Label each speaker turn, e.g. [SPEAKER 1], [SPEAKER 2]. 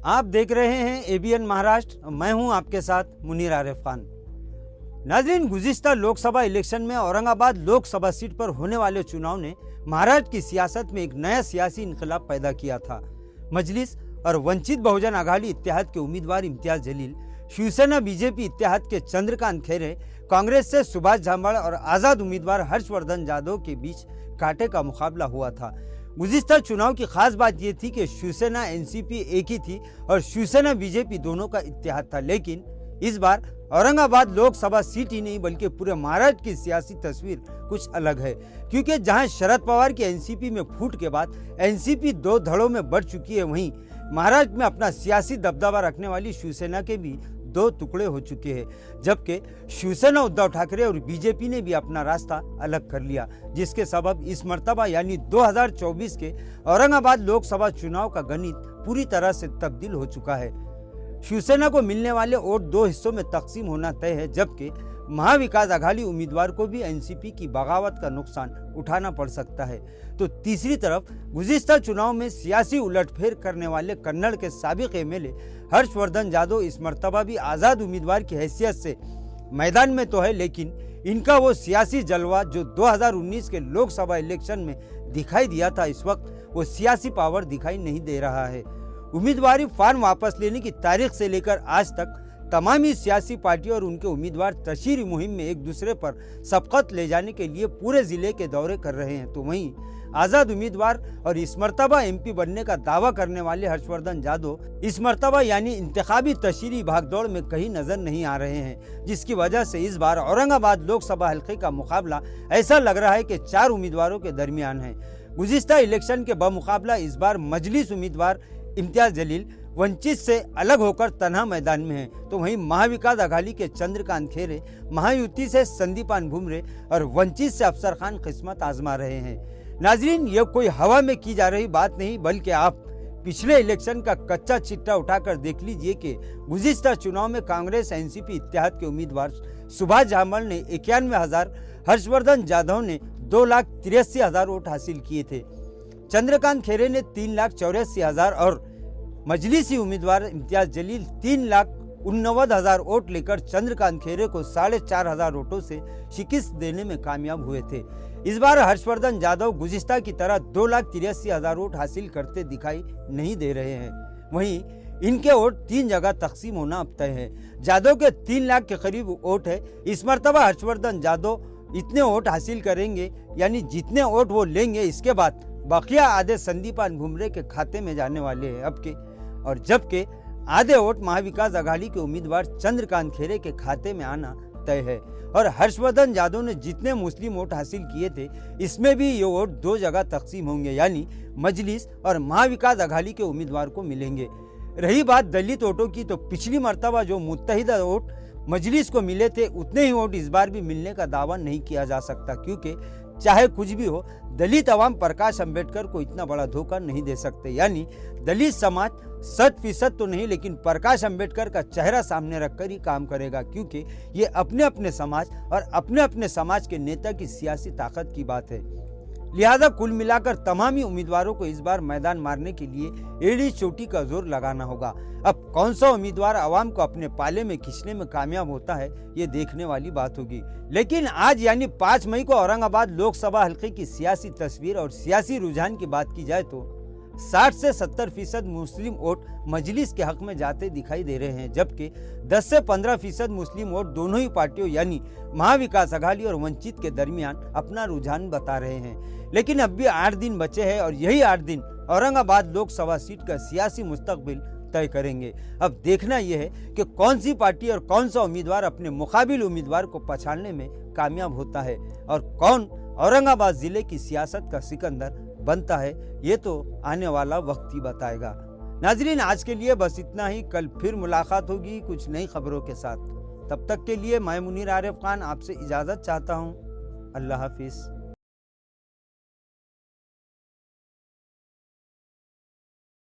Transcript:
[SPEAKER 1] आप देख रहे हैं एबीएन महाराष्ट्र। मैं हूं आपके साथ मुनीर आरिफ खान। नाज़रीन, गुज़िश्ता लोकसभा इलेक्शन में औरंगाबाद लोकसभा सीट पर होने वाले चुनाव ने महाराष्ट्र की सियासत में एक नया सियासी इनकलाब पैदा किया था। मजलिस और वंचित बहुजन आघाड़ी इत्तेहाद के उम्मीदवार इम्तियाज जलील, शिवसेना बीजेपी इत्तेहाद के चंद्रकांत खैरे, कांग्रेस से सुभाष झांबड़ और आज़ाद उम्मीदवार हर्षवर्धन जाधव के बीच कांटे का मुकाबला हुआ था। गुज़िश्ता चुनाव की खास बात यह थी कि शिवसेना एनसीपी एक ही थी और शिवसेना बीजेपी दोनों का इत्तेहाद था। लेकिन इस बार औरंगाबाद लोकसभा सीट ही नहीं बल्कि पूरे महाराष्ट्र की सियासी तस्वीर कुछ अलग है, क्योंकि जहां शरद पवार की एनसीपी में फूट के बाद एनसीपी दो धड़ों में बढ़ चुकी है, वहीं महाराष्ट्र में अपना सियासी दबदबा रखने वाली शिवसेना के भी दो टुकड़े हो चुके हैं। जबकि शिवसेना उद्धव ठाकरे और बीजेपी ने भी अपना रास्ता अलग कर लिया, जिसके सबब इस मर्तबा यानी 2024 के औरंगाबाद लोकसभा चुनाव का गणित पूरी तरह से तब्दील हो चुका है। शिवसेना को मिलने वाले वोट दो हिस्सों में तकसीम होना तय है, जबकि महाविकास आघाड़ी उम्मीदवार को भी एनसीपी की बगावत का नुकसान उठाना पड़ सकता है। तो तीसरी तरफ गुज़िश्ता चुनाव में सियासी उलटफेर करने वाले कन्नड़ के साबिक एमएलए हर्षवर्धन जाधव इस मर्तबा भी आज़ाद उम्मीदवार की हैसियत से मैदान में तो है, लेकिन इनका वो सियासी जलवा जो 2019 के लोकसभा इलेक्शन में दिखाई दिया था, इस वक्त वो सियासी पावर दिखाई नहीं दे रहा है। उम्मीदवारी फॉर्म वापस लेने की तारीख से लेकर आज तक तमाम ही सियासी पार्टियों और उनके उम्मीदवार तशहीरी मुहिम में एक दूसरे पर सबकत ले जाने के लिए पूरे जिले के दौरे कर रहे हैं। तो वहीं आज़ाद उम्मीदवार और इस मर्तबा एमपी बनने का दावा करने वाले हर्षवर्धन जाधव इस मर्तबा यानी इंतखाबी तशहीरी भागदौड़ में कहीं नजर नहीं आ रहे हैं, जिसकी वजह से इस बार औरंगाबाद लोकसभा हल्के का मुकाबला ऐसा लग रहा है कि 4 उम्मीदवारों के दरमियान है। गुज़िश्ता इलेक्शन के बमुकाबला इस बार मजलिस उम्मीदवार इम्तियाज जलील वंचित से अलग होकर तन्हा मैदान में है, तो वहीं महाविकास आघाड़ी के चंद्रकांत खैरे, महायुति से संदीपान भुमरे और वंचित से अफसर खान किस्मत आजमा रहे हैं। नाजरीन, ये कोई हवा में की जा रही बात नहीं, बल्कि आप पिछले इलेक्शन का कच्चा चिट्ठा उठाकर देख लीजिए कि गुज़िश्ता चुनाव में कांग्रेस एनसीपी इत्तेहाद के उम्मीदवार सुभाष झांबड़ ने 91,000, हर्षवर्धन जाधव ने 2,83,000 वोट हासिल किए थे। चंद्रकांत खैरे ने 3,84,000 और मजलिसी उम्मीदवार इम्तियाज जलील 3,89,000 वोट लेकर चंद्रकांत खैरे को 4,500 वोटों से शिकस्त देने में कामयाब हुए थे। इस बार हर्षवर्धन जाधव गुज़िश्ता की तरह 2,83,000 वोट हासिल करते दिखाई नहीं दे रहे हैं। वहीं इनके वोट 3 जगह तकसीम होना अब तय है। जाधव के 3 लाख के करीब वोट है। इस मर्तबा हर्षवर्धन जाधव इतने वोट हासिल करेंगे, यानी जितने वोट वो लेंगे, इसके बाद बकिया आधे संदीपान भुमरे के खाते में जाने वाले हैं अब के, और जबकि आधे वोट महाविकास आघाड़ी के उम्मीदवार चंद्रकांत खैरे के खाते में आना तय है। और हर्षवर्धन जाधव ने जितने मुस्लिम वोट हासिल किए थे, इसमें भी ये वोट 2 जगह तकसीम होंगे, यानी मजलिस और महाविकास आघाड़ी के उम्मीदवार को मिलेंगे। रही बात दलित वोटों की, तो पिछली मर्तबा जो मुत्तहिदा वोट मजलिस को मिले थे, उतने ही वोट इस बार भी मिलने का दावा नहीं किया जा सकता, क्योंकि चाहे कुछ भी हो, दलित अवाम प्रकाश अंबेडकर को इतना बड़ा धोखा नहीं दे सकते। यानी दलित समाज 100% तो नहीं, लेकिन प्रकाश अंबेडकर का चेहरा सामने रखकर ही काम करेगा, क्योंकि ये अपने अपने समाज और अपने अपने समाज के नेता की सियासी ताकत की बात है। लिहाजा कुल मिलाकर तमाम ही उम्मीदवारों को इस बार मैदान मारने के लिए एड़ी चोटी का जोर लगाना होगा। अब कौन सा उम्मीदवार आवाम को अपने पाले में खींचने में कामयाब होता है, ये देखने वाली बात होगी। लेकिन आज यानी 5 मई को औरंगाबाद लोकसभा हल्के की सियासी तस्वीर और सियासी रुझान की बात की जाए तो 60 से 70% मुस्लिम वोट मजलिस के हक में जाते दिखाई दे रहे हैं, जबकि 10 से 15% मुस्लिम वोट दोनों ही पार्टियों यानी महाविकास आघाड़ी और वंचित के दरमियान अपना रुझान बता रहे हैं। लेकिन अब भी 8 दिन बचे हैं और यही 8 दिन औरंगाबाद लोकसभा सीट का सियासी मुस्तकबिल तय करेंगे। अब देखना यह है कि कौन सी पार्टी और कौन सा उम्मीदवार अपने मुकाबिल उम्मीदवार को पछाड़ने में कामयाब होता है और कौन औरंगाबाद जिले की सियासत का सिकंदर बनता है, ये तो आने वाला वक्त ही बताएगा। नाजरीन, आज के लिए बस इतना ही। कल फिर मुलाकात होगी कुछ नई खबरों के साथ। तब तक के लिए मैं मुनीर आरिफ खान आपसे इजाज़त चाहता हूँ। अल्लाह हाफिज़।